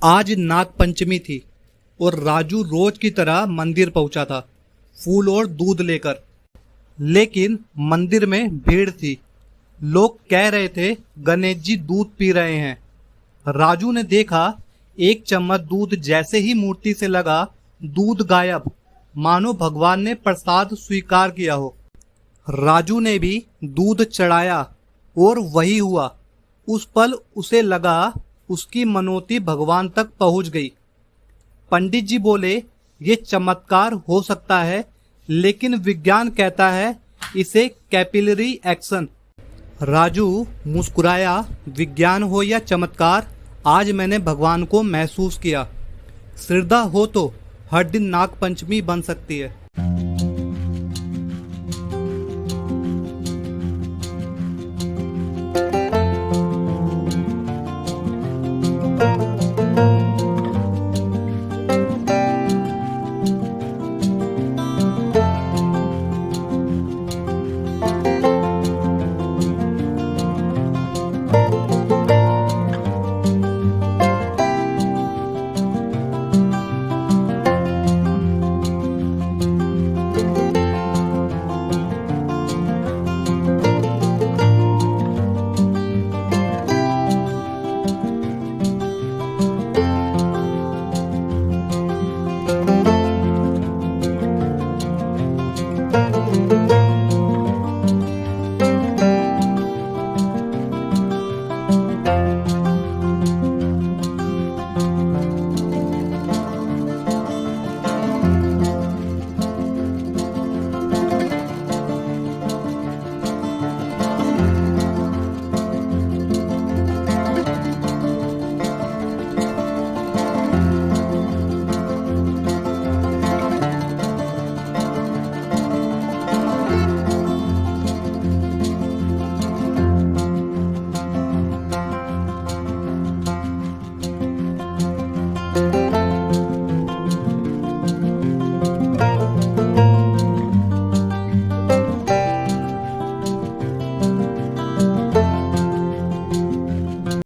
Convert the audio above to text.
आज नाग पंचमी थी और राजू रोज की तरह मंदिर पहुंचा था, फूल और दूध लेकर। लेकिन मंदिर में भीड़ थी। लोग कह रहे थे गणेश जी दूध पी रहे हैं। राजू ने देखा, एक चम्मच दूध जैसे ही मूर्ति से लगा, दूध गायब, मानो भगवान ने प्रसाद स्वीकार किया हो। राजू ने भी दूध चढ़ाया और वही हुआ। उस पल उसे लगा उसकी मनोती भगवान तक पहुंच गई। पंडित जी बोले, ये चमत्कार हो सकता है, लेकिन विज्ञान कहता है इसे कैपिलरी एक्शन। राजू मुस्कुराया। विज्ञान हो या चमत्कार, आज मैंने भगवान को महसूस किया। श्रद्धा हो तो हर दिन नाग पंचमी बन सकती है।